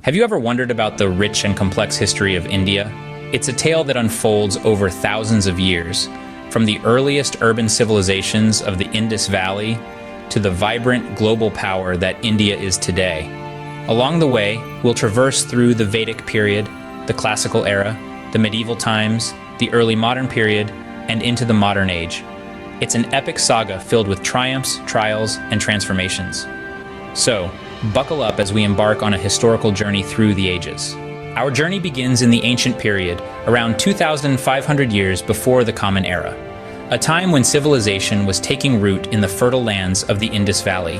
Have you ever wondered about the rich and complex history of India? It's a tale that unfolds over thousands of years, from the earliest urban civilizations of the Indus Valley to the vibrant global power that India is today. Along the way, we'll traverse through the Vedic period, the classical era, the medieval times, the early modern period, and into the modern age. It's an epic saga filled with triumphs, trials, and transformations. So, buckle up as we embark on a historical journey through the ages. Our journey begins in the ancient period, around 2,500 years before the Common Era, a time when civilization was taking root in the fertile lands of the Indus Valley.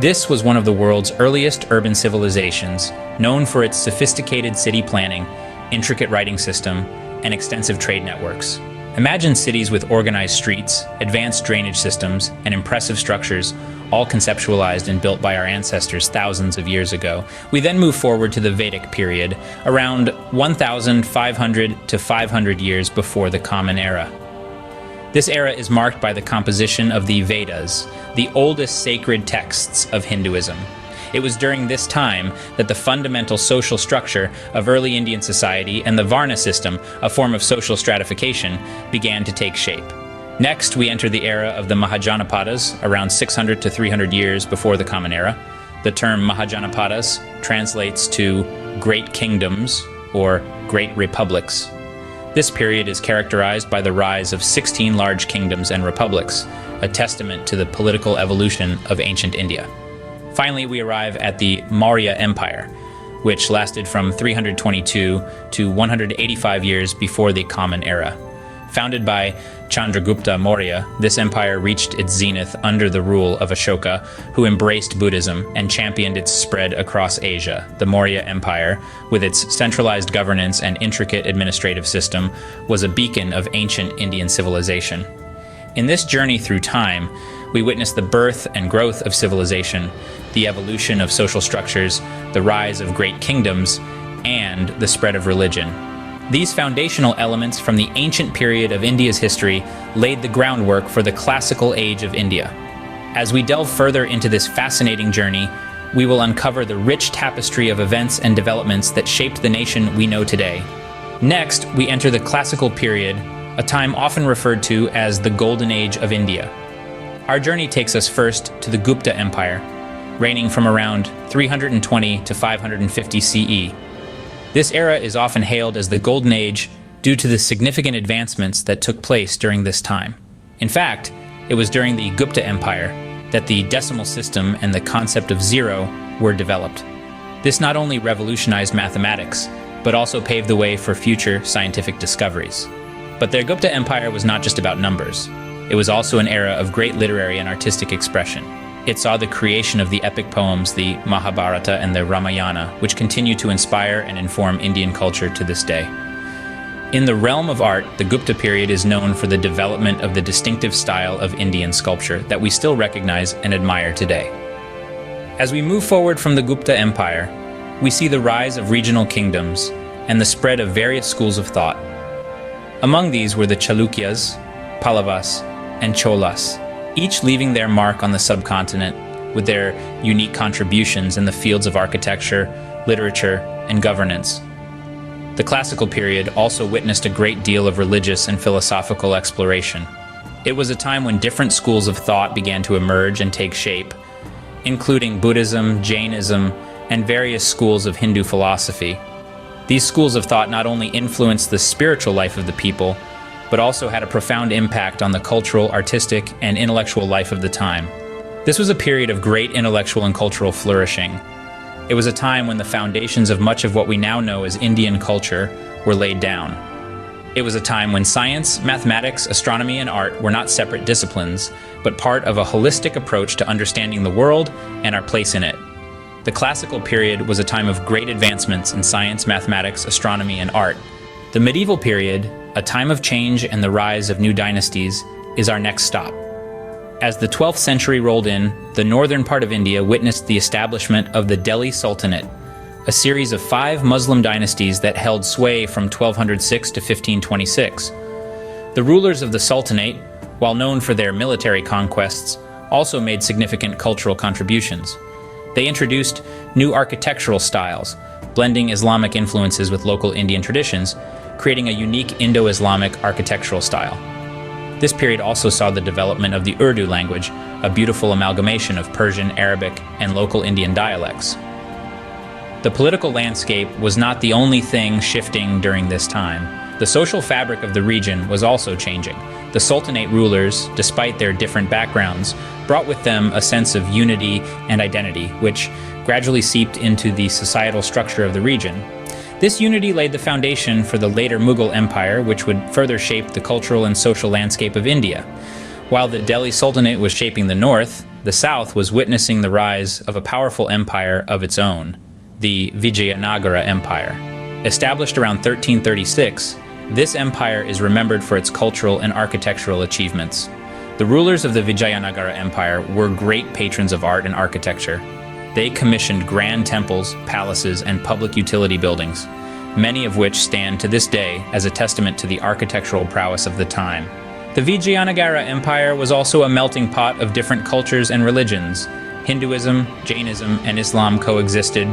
This was one of the world's earliest urban civilizations, known for its sophisticated city planning, intricate writing system, and extensive trade networks. Imagine cities with organized streets, advanced drainage systems, and impressive structures, all conceptualized and built by our ancestors thousands of years ago. We then move forward to the Vedic period, around 1,500 to 500 years before the Common Era. This era is marked by the composition of the Vedas, the oldest sacred texts of Hinduism. It was during this time that the fundamental social structure of early Indian society and the Varna system, a form of social stratification, began to take shape. Next, we enter the era of the Mahajanapadas, around 600 to 300 years before the Common Era. The term Mahajanapadas translates to Great Kingdoms or Great Republics. This period is characterized by the rise of 16 large kingdoms and republics, a testament to the political evolution of ancient India. Finally, we arrive at the Maurya Empire, which lasted from 322 to 185 years before the Common Era. Founded by Chandragupta Maurya, this empire reached its zenith under the rule of Ashoka, who embraced Buddhism and championed its spread across Asia. The Maurya Empire, with its centralized governance and intricate administrative system, was a beacon of ancient Indian civilization. In this journey through time, we witness the birth and growth of civilization, the evolution of social structures, the rise of great kingdoms, and the spread of religion. These foundational elements from the ancient period of India's history laid the groundwork for the classical age of India. As we delve further into this fascinating journey, we will uncover the rich tapestry of events and developments that shaped the nation we know today. Next, we enter the classical period, a time often referred to as the Golden Age of India. Our journey takes us first to the Gupta Empire, reigning from around 320 to 550 CE. This era is often hailed as the Golden Age due to the significant advancements that took place during this time. In fact, it was during the Gupta Empire that the decimal system and the concept of zero were developed. This not only revolutionized mathematics, but also paved the way for future scientific discoveries. But the Gupta Empire was not just about numbers. It was also an era of great literary and artistic expression. It saw the creation of the epic poems, the Mahabharata and the Ramayana, which continue to inspire and inform Indian culture to this day. In the realm of art, the Gupta period is known for the development of the distinctive style of Indian sculpture that we still recognize and admire today. As we move forward from the Gupta Empire, we see the rise of regional kingdoms and the spread of various schools of thought. Among these were the Chalukyas, Pallavas, and Cholas, each leaving their mark on the subcontinent with their unique contributions in the fields of architecture, literature, and governance. The classical period also witnessed a great deal of religious and philosophical exploration. It was a time when different schools of thought began to emerge and take shape, including Buddhism, Jainism, and various schools of Hindu philosophy. These schools of thought not only influenced the spiritual life of the people, but also had a profound impact on the cultural, artistic, and intellectual life of the time. This was a period of great intellectual and cultural flourishing. It was a time when the foundations of much of what we now know as Indian culture were laid down. It was a time when science, mathematics, astronomy, and art were not separate disciplines, but part of a holistic approach to understanding the world and our place in it. The classical period was a time of great advancements in science, mathematics, astronomy, and art. The medieval period, a time of change and the rise of new dynasties, is our next stop. As the 12th century rolled in, the northern part of India witnessed the establishment of the Delhi Sultanate, a series of 5 Muslim dynasties that held sway from 1206 to 1526. The rulers of the Sultanate, while known for their military conquests, also made significant cultural contributions. They introduced new architectural styles, blending Islamic influences with local Indian traditions, creating a unique Indo-Islamic architectural style. This period also saw the development of the Urdu language, a beautiful amalgamation of Persian, Arabic, and local Indian dialects. The political landscape was not the only thing shifting during this time. The social fabric of the region was also changing. The Sultanate rulers, despite their different backgrounds, brought with them a sense of unity and identity, which gradually seeped into the societal structure of the region. This unity laid the foundation for the later Mughal Empire, which would further shape the cultural and social landscape of India. While the Delhi Sultanate was shaping the north, the south was witnessing the rise of a powerful empire of its own, the Vijayanagara Empire. Established around 1336, this empire is remembered for its cultural and architectural achievements. The rulers of the Vijayanagara Empire were great patrons of art and architecture. They commissioned grand temples, palaces, and public utility buildings, many of which stand to this day as a testament to the architectural prowess of the time. The Vijayanagara Empire was also a melting pot of different cultures and religions. Hinduism, Jainism, and Islam coexisted,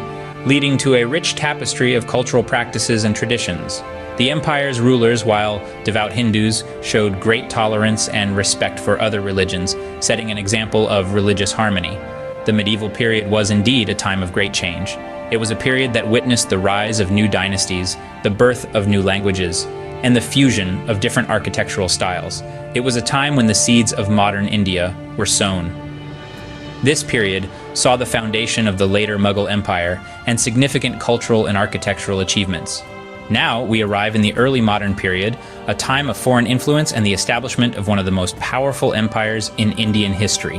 leading to a rich tapestry of cultural practices and traditions. The empire's rulers, while devout Hindus, showed great tolerance and respect for other religions, setting an example of religious harmony. The medieval period was indeed a time of great change. It was a period that witnessed the rise of new dynasties, the birth of new languages, and the fusion of different architectural styles. It was a time when the seeds of modern India were sown. This period saw the foundation of the later Mughal Empire and significant cultural and architectural achievements. Now we arrive in the early modern period, a time of foreign influence and the establishment of one of the most powerful empires in Indian history.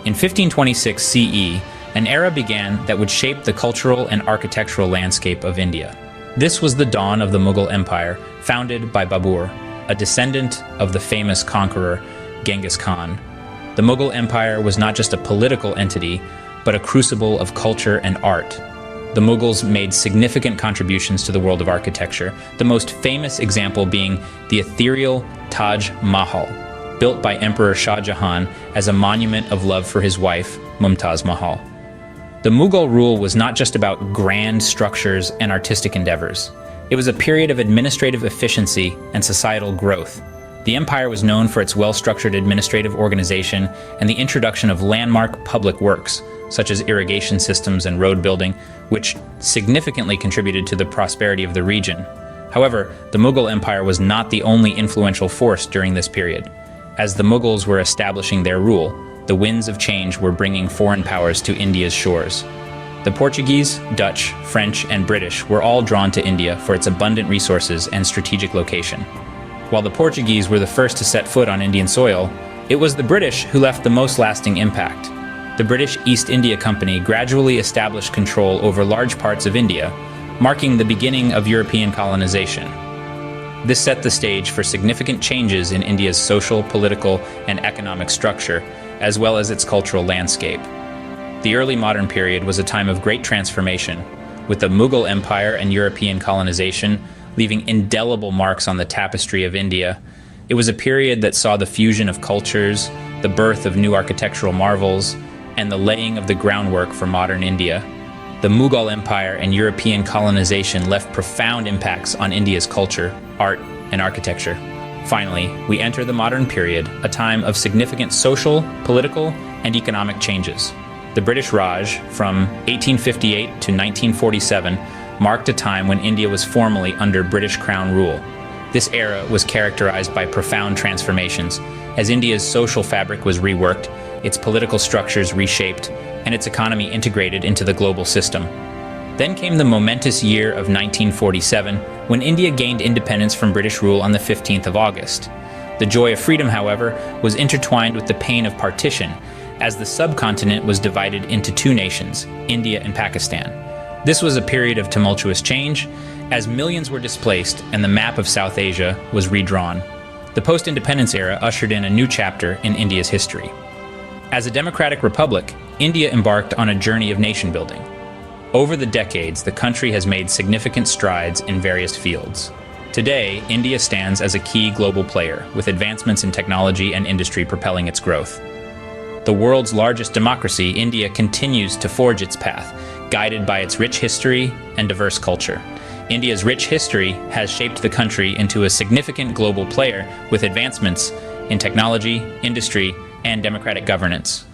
In 1526 CE, an era began that would shape the cultural and architectural landscape of India. This was the dawn of the Mughal Empire, founded by Babur, a descendant of the famous conqueror Genghis Khan. The Mughal Empire was not just a political entity, but a crucible of culture and art. The Mughals made significant contributions to the world of architecture, the most famous example being the ethereal Taj Mahal, built by Emperor Shah Jahan as a monument of love for his wife, Mumtaz Mahal. The Mughal rule was not just about grand structures and artistic endeavors. It was a period of administrative efficiency and societal growth. The empire was known for its well-structured administrative organization and the introduction of landmark public works, such as irrigation systems and road building, which significantly contributed to the prosperity of the region. However, the Mughal Empire was not the only influential force during this period. As the Mughals were establishing their rule, the winds of change were bringing foreign powers to India's shores. The Portuguese, Dutch, French, and British were all drawn to India for its abundant resources and strategic location. While the Portuguese were the first to set foot on Indian soil, it was the British who left the most lasting impact. The British East India Company gradually established control over large parts of India, marking the beginning of European colonization. This set the stage for significant changes in India's social, political, and economic structure, as well as its cultural landscape. The early modern period was a time of great transformation, with the Mughal Empire and European colonization leaving indelible marks on the tapestry of India. It was a period that saw the fusion of cultures, the birth of new architectural marvels, and the laying of the groundwork for modern India. The Mughal Empire and European colonization left profound impacts on India's culture, art, and architecture. Finally, we enter the modern period, a time of significant social, political, and economic changes. The British Raj, from 1858 to 1947, marked a time when India was formally under British Crown rule. This era was characterized by profound transformations, as India's social fabric was reworked, its political structures reshaped, and its economy integrated into the global system. Then came the momentous year of 1947, when India gained independence from British rule on the 15th of August. The joy of freedom, however, was intertwined with the pain of partition, as the subcontinent was divided into two nations, India and Pakistan. This was a period of tumultuous change, as millions were displaced and the map of South Asia was redrawn. The post-independence era ushered in a new chapter in India's history. As a democratic republic, India embarked on a journey of nation-building. Over the decades, the country has made significant strides in various fields. Today, India stands as a key global player, with advancements in technology and industry propelling its growth. The world's largest democracy, India continues to forge its path, guided by its rich history and diverse culture. India's rich history has shaped the country into a significant global player with advancements in technology, industry, and democratic governance.